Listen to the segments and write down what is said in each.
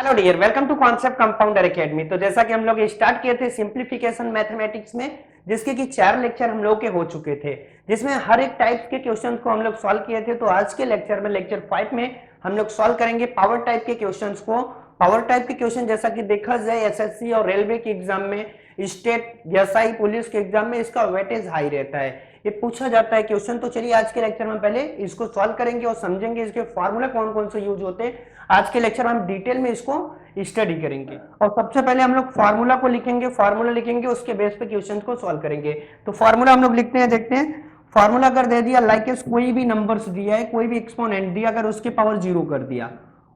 Hello dear, welcome to concept compounder academy. तो जैसा कि हम लोग स्टार्ट किए थे सिंप्लीफिकेशन मैथमेटिक्स में, जिसके कि 4 लेक्चर हम लोग के हो चुके थे, जिसमें हर एक टाइप के क्वेश्चंस को हम लोग सॉल्व किए थे। तो आज के लेक्चर में, लेक्चर 5 में, हम लोग सॉल्व करेंगे पावर टाइप के क्वेश्चंस को। पावर टाइप के क्वेश्चन जैसा कि देखा जाए एसएससी और रेलवे के एग्जाम में, स्टेट एसआई पुलिस के एग्जाम में इसका वेटेज हाई रहता है, ये पूछा जाता है क्वेश्चन। तो चलिए आज के लेक्चर में पहले इसको सॉल्व करेंगे और समझेंगे इसके फॉर्मूला कौन कौन से यूज होते हैं। आज के लेक्चर में हम डिटेल में इसको स्टडी करेंगे और सबसे पहले हम लोग फार्मूला को लिखेंगे, फार्मूला लिखेंगे उसके बेस पे क्वेश्चन को सॉल्व करेंगे। तो फार्मूला हम लोग लिखते हैं, देखते हैं। फार्मूला अगर दे दिया लाइक कोई भी नंबर्स दिया है, कोई भी एक्सपोनेंट दिया, अगर उसके पावर जीरो कर दिया,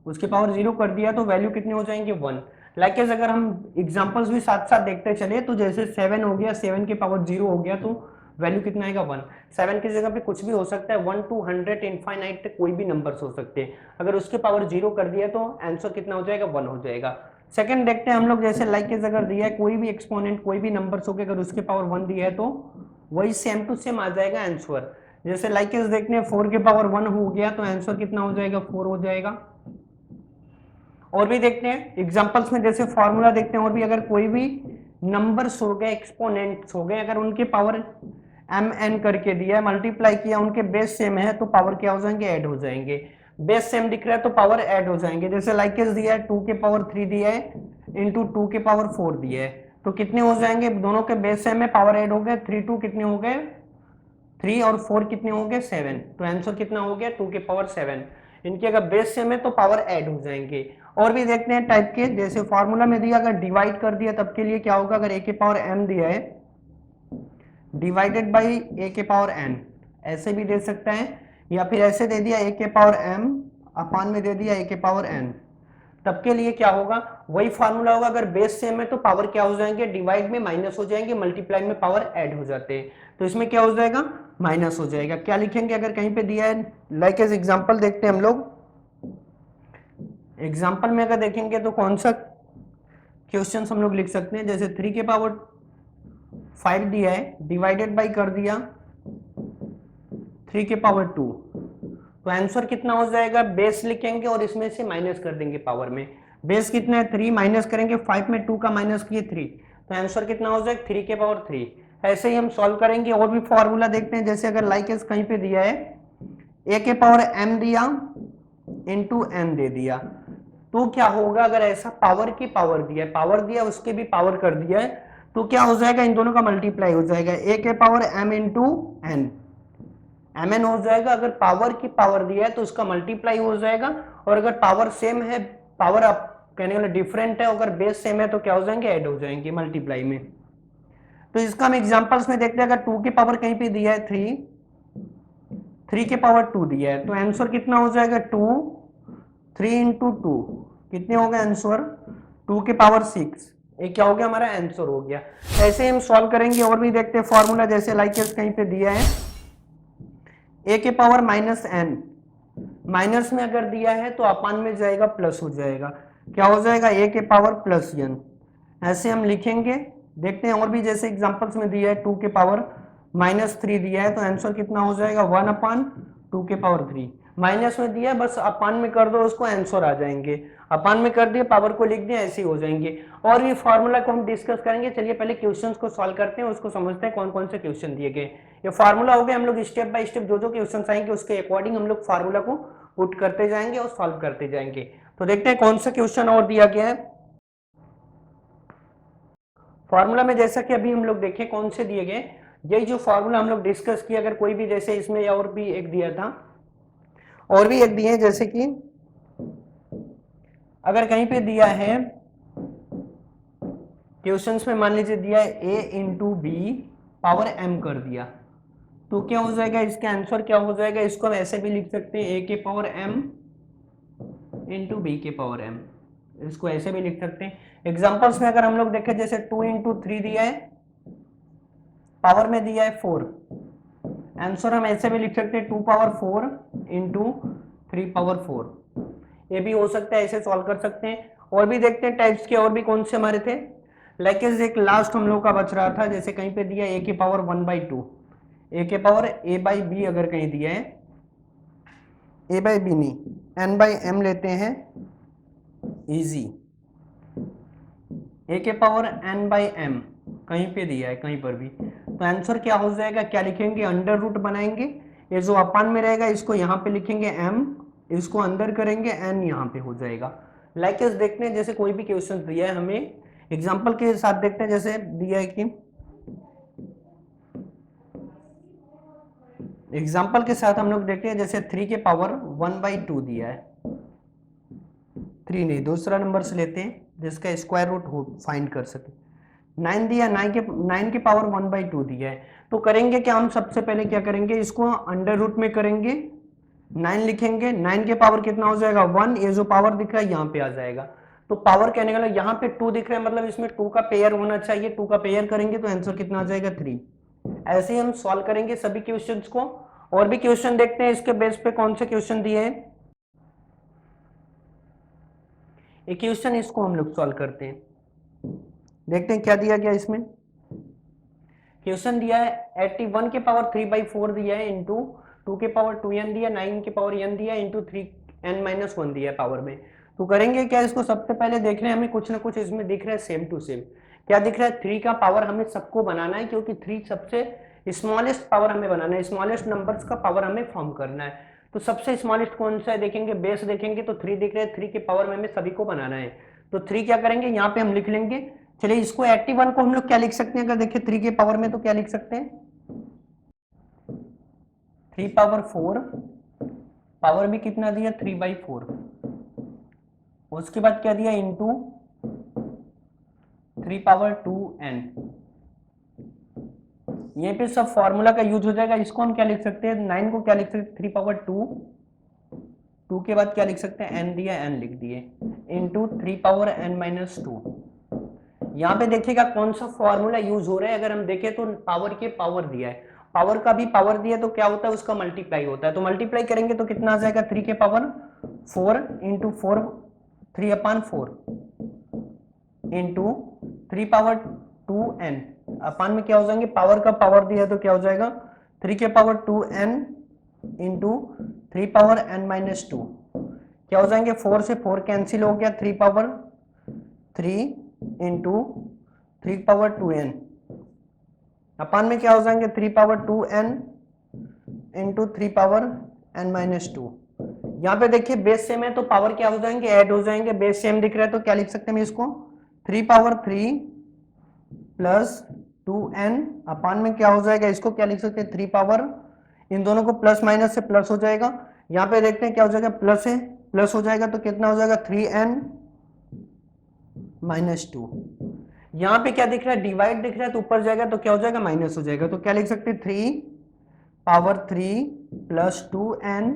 उसके पावर जीरो कर दिया तो वैल्यू कितने हो जाएंगे 1। लाइक अगर हम एग्जांपल्स भी साथ साथ देखते चले तो जैसे 7 हो गया, 7 के पावर जीरो हो गया तो वैल्यू कितना आएगा 1। 7 की जगह पे कुछ भी हो सकता है, 1 to 100 इनफाइनाइट तक कोई भी नंबर्स हो सकते हैं। अगर उसके पावर जीरो कर दिया तो आंसर कितना हो जाएगा 1 हो जाएगा। सेकंड देखते हैं हम लोग, जैसे लाइक अगर दिया है कोई भी एक्सपोनेंट, कोई भी नंबर्स हो गए, अगर उसके पावर 1 दिया है तो वही सेम टू सेम आ जाएगा आंसर। जैसे लाइक देखते हैं 4 के पावर 1 हो गया तो आंसर कितना हो जाएगा 4 हो जाएगा। और भी देखते हैं एग्जांपल्स में, जैसे फॉर्मूला देखते हैं और भी, अगर कोई भी नंबर्स हो गए, एक्सपोनेंट्स हो गए, अगर उनके पावर एम एन करके दिया है, मल्टीप्लाई किया, उनके बेस सेम है तो पावर क्या हो जाएंगे, ऐड हो जाएंगे। बेस सेम दिख रहा है तो पावर ऐड हो जाएंगे। जैसे लाइकेस दिया है 2 के पावर 3 दिया है इंटू 2 के पावर 4 दिया है तो कितने हो जाएंगे, दोनों के बेस सेम है, पावर ऐड हो गए, 3 2 कितने हो गए 3 और 4 कितने हो गए 7। तो आंसर कितना हो गया 2 के पावर 7। इनके अगर बेस सेम है तो पावर ऐड हो जाएंगे। और भी देखते हैं टाइप के, जैसे फॉर्मूला में दिया, अगर डिवाइड कर दिया तब के लिए क्या होगा, अगर a के पावर m दिया है डिवाइडेड बाई a के पावर n, ऐसे भी दे सकता है, या फिर ऐसे दे दिया a के पावर m अपान में दे दिया a के पावर n, तब के लिए क्या होगा, वही फार्मूला होगा। अगर बेस सेम है तो पावर क्या हो जाएंगे, डिवाइड में माइनस हो जाएंगे, मल्टीप्लाई में पावर ऐड हो जाते हैं, तो इसमें क्या हो जाएगा माइनस हो जाएगा। क्या लिखेंगे अगर कहीं पे दिया है, लाइक एज एग्जांपल देखते हैं हम लोग। एग्जांपल में अगर देखेंगे तो कौन सा क्वेश्चन हम लोग लिख सकते हैं, जैसे 3 के पावर 5 दिया है, डिवाइडेड बाई कर दिया 3 के पावर 2, तो आंसर कितना हो जाएगा, बेस लिखेंगे और इसमें से माइनस कर देंगे पावर में। बेस कितना है 3, माइनस करेंगे 5 में 2 का माइनस किए 3, तो आंसर कितना हो जाएगा 3 के पावर 3। ऐसे ही हम सॉल्व करेंगे। और भी फॉर्मूला देखते हैं, जैसे अगर लाइक कहीं पे दिया है a के पावर m दिया इंटू n दे दिया, तो क्या होगा, अगर ऐसा पावर की पावर दिया है, पावर दिया उसके भी पावर कर दिया है, तो क्या हो जाएगा, इन दोनों का मल्टीप्लाई हो जाएगा, a के power m into n, mn हो जाएगा। अगर पावर की पावर दिया है तो उसका मल्टीप्लाई हो जाएगा, और अगर पावर सेम है, पावर आप कहने वाला डिफरेंट है, अगर बेस सेम है तो क्या हो जाएंगे, ऐड हो जाएंगे मल्टीप्लाई में। तो इसका हम एग्जांपल्स में देखते हैं, अगर 2 की पावर कहीं पे दिया है 3, 3 के पावर 2 दिया है, तो आंसर कितना हो जाएगा 2, 3 इंटू 2 कितने हो गए आंसर 2 के पावर 6। ये क्या हो गया, हमारा आंसर हो गया। ऐसे हम सॉल्व करेंगे। और भी देखते हैं फॉर्मूला, जैसे लाइक कहीं पे दिया है a के पावर माइनस n, माइनस में अगर दिया है तो अपान में जाएगा प्लस हो जाएगा, क्या हो जाएगा a के पावर प्लस n, ऐसे हम लिखेंगे। देखते हैं और भी, जैसे एग्जांपल्स में दिया है 2 के पावर माइनस 3 दिया है, तो आंसर कितना हो जाएगा 1 अपान 2 के पावर 3। माइनस में दिया है, बस अपान में कर दो उसको, आंसर आ जाएंगे। अपान में कर दिए, पावर को लिख दिया, ऐसे ही हो जाएंगे। और भी फार्मूला को हम डिस्कस करेंगे। चलिए पहले क्वेश्चंस को सॉल्व करते हैं, उसको समझते हैं कौन कौन से क्वेश्चन दिए गए। ये फार्मूला हो गया, हम लोग स्टेप बाय स्टेप जो जो क्वेश्चन आएंगे उसके अकॉर्डिंग हम लोग फार्मूला को पुट करते जाएंगे और सॉल्व करते जाएंगे। तो देखते हैं कौन सा क्वेश्चन और दिया गया है फॉर्मूला में। जैसा कि अभी हम लोग देखें कौन से दिए गए, यही जो फॉर्मूला हम लोग डिस्कस किया, अगर कोई भी, जैसे इसमें और भी एक दिया था, और भी एक दिए, जैसे कि अगर कहीं पे दिया है क्वेश्चंस में, मान लीजिए दिया है a into B power m कर दिया, तो क्या हो जाएगा, इसका आंसर क्या हो जाएगा, इसको हम ऐसे भी लिख सकते हैं a के पावर m इंटू बी के पावर m, इसको ऐसे भी लिख सकते हैं। एग्जांपल्स में अगर हम लोग देखें, जैसे 2 इंटू 3 दिया है, पावर में दिया है 4, आंसर हम ऐसे भी लिख सकते हैं 2 पावर 4 इंटू 3 पावर 4, ये भी हो सकता है, ऐसे सॉल्व कर सकते हैं। और भी देखते हैं टाइप्स के, और भी कौन से हमारे थे, लाइक एक लास्ट हम लोग का बच रहा था, जैसे कहीं पे दिया a के पावर 1/2, a के पावर a बाई बी, अगर कहीं दिया है a बाई बी नहीं n बाई m लेते हैं, इजी, a के पावर n बाई m कहीं पे दिया है कहीं पर भी, तो आंसर क्या हो जाएगा, क्या लिखेंगे, अंडर रूट बनाएंगे, ये जो अपान में रहेगा इसको यहाँ पे लिखेंगे m, इसको अंदर करेंगे n यहाँ पे हो जाएगा। लाइक देखते हैं, जैसे कोई भी क्वेश्चन दिया है हमें, एग्जांपल के साथ देखते हैं, जैसे दिया है कि एग्जांपल के साथ हम लोग देखते हैं, जैसे 3 के पावर 1/2 दिया है, 3 नहीं दूसरा नंबर से लेते हैं जिसका स्क्वायर रूट हो फाइंड कर सके। 9 दिया, 9 के पावर 1/2 दिया है, तो करेंगे क्या, हम सबसे पहले क्या करेंगे, इसको अंडर रूट में करेंगे, 9 लिखेंगे, 9 के पावर कितना हो जाएगा 1, ये जो पावर दिख रहा है यहाँ पे आ जाएगा, तो पावर कहने का मतलब यहाँ पे 2 दिख रहा है, मतलब इसमें 2 का पेयर होना चाहिए, 2 का पेयर करेंगे तो आंसर कितना आ जाएगा 3। ऐसे ही हम सॉल्व करेंगे सभी क्वेश्चंस को। और भी क्वेश्चन देखते हैं इसके बेस पे कौन से क्वेश्चन दिए हैं। एक क्वेश्चन इसको हम लोग सॉल्व करते हैं, देखते हैं क्या दिया गया इसमें। क्वेश्चन दिया है 81 के पावर 3/4 दिया है इंटू 2 के पावर 2n दिया, 9 के पावर n दिया इंटू 3n-1 दिया है पावर में। तो करेंगे क्या, इसको सबसे पहले देख रहे हैं हमें कुछ ना कुछ इसमें दिख रहा है सेम टू सेम। क्या दिख रहा है, 3 का पावर हमें सबको बनाना है, क्योंकि 3 सबसे स्मॉलेस्ट पावर हमें बनाना है, स्मॉलेस्ट नंबर्स का पावर हमें फॉर्म करना है। तो सबसे स्मॉलेस्ट कौन सा है देखेंगे, बेस देखेंगे तो 3 दिख रहा है, 3 के पावर में हमें सभी को बनाना है, तो 3 क्या करेंगे यहाँ पे हम लिख लेंगे। चलिए इसको 81 को हम लोग क्या लिख सकते हैं, अगर देखिए 3 के पावर में तो क्या लिख सकते हैं, 3/4, पावर भी कितना दिया 3/4, उसके बाद क्या दिया इंटू 3/2n, ये पे सब फॉर्मूला का यूज हो जाएगा। इसको हम क्या लिख सकते हैं, 9 को क्या लिख सकते हैं 3/2, 2 के बाद क्या लिख सकते हैं n दिया, n लिख दिए, इंटू 3/n-2। यहाँ पे देखिएगा कौन सा फॉर्मूला यूज हो रहा है, अगर हम देखें तो पावर के पावर दिया है, पावर का भी पावर दिया तो क्या होता है उसका मल्टीप्लाई होता है, तो मल्टीप्लाई करेंगे तो कितना आ जाएगा 3 के पावर 4 इंटू 4 3/4 इंटू 3/2n, अपान में क्या हो जाएंगे, पावर का पावर दिया तो क्या हो जाएगा 3 के पावर 2n इंटू 3/n-2, क्या हो जाएंगे 4 से 4 कैंसिल हो गया, 3/3 इंटू 3/2n, अपान में क्या हो जाएंगे 3/2n इंटू 3/n-2। यहाँ पे देखिए बेस सेम है तो पावर क्या हो जाएंगे, ऐड हो जाएंगे, बेस सेम दिख रहा है तो क्या लिख सकते हैं इसको 3/3 प्लस 2n, अपान में क्या हो जाएगा, इसको क्या लिख सकते हैं 3 इन दोनों को प्लस माइनस से प्लस हो जाएगा, यहाँ पे देखते हैं क्या हो जाएगा, प्लस है प्लस हो जाएगा तो कितना हो जाएगा 3n-2। यहाँ पे क्या दिख रहा है, डिवाइड दिख रहा है तो ऊपर जाएगा तो क्या हो जाएगा माइनस हो जाएगा, तो क्या लिख सकते हैं 3/3 प्लस 2n,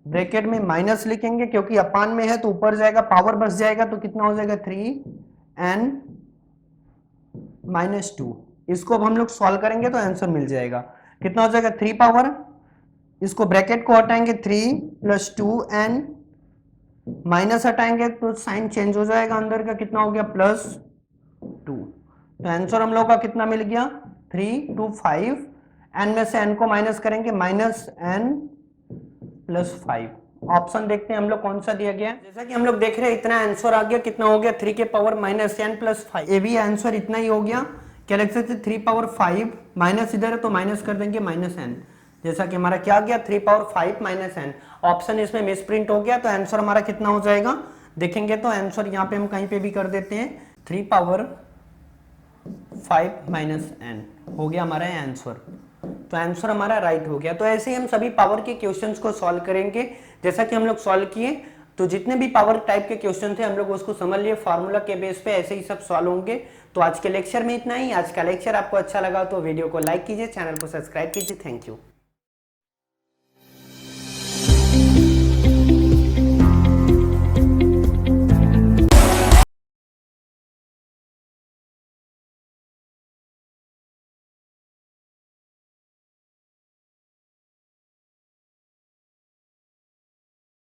ब्रैकेट में माइनस लिखेंगे क्योंकि अपान में है तो ऊपर जाएगा पावर बच जाएगा तो कितना हो जाएगा 3n-2। इसको अब हम लोग सॉल्व करेंगे तो आंसर मिल जाएगा, कितना हो जाएगा 3 इसको ब्रैकेट को हटाएंगे 3 प्लस 2n, माइनस हटाएंगे तो साइन चेंज हो जाएगा, अंदर का कितना हो गया +2, तो आंसर हम लोग का कितना मिल गया 3 2 5, n में से n को माइनस करेंगे -n+5। ऑप्शन देखते हैं हम लोग कौन सा दिया गया, जैसा कि हम लोग देख रहे हैं इतना आंसर आ गया, कितना हो गया 3 के पावर -n+5, ये भी आंसर इतना ही हो गया, क्या लिख सकते 3/5 माइनस इधर है तो माइनस कर देंगे -n, जैसा कि हमारा क्या गया 3/5 -n, ऑप्शन इसमें मिसप्रिंट हो गया तो आंसर हमारा कितना हो जाएगा, देखेंगे तो आंसर यहाँ पे हम कहीं पे भी कर देते हैं 3/5 -n हो गया हमारा आंसर, तो आंसर हमारा राइट हो गया। तो ऐसे ही हम सभी पावर के क्वेश्चंस को सॉल्व करेंगे, जैसा कि हम लोग सॉल्व किए, तो जितने भी पावर टाइप के क्वेश्चन थे हम लोग उसको समझ लिए, फार्मूला के बेस पे ऐसे ही सब सॉल्व होंगे। तो आज के लेक्चर में इतना ही। आज का लेक्चर आपको अच्छा लगा तो वीडियो को लाइक कीजिए, चैनल को सब्सक्राइब कीजिए। Thank you.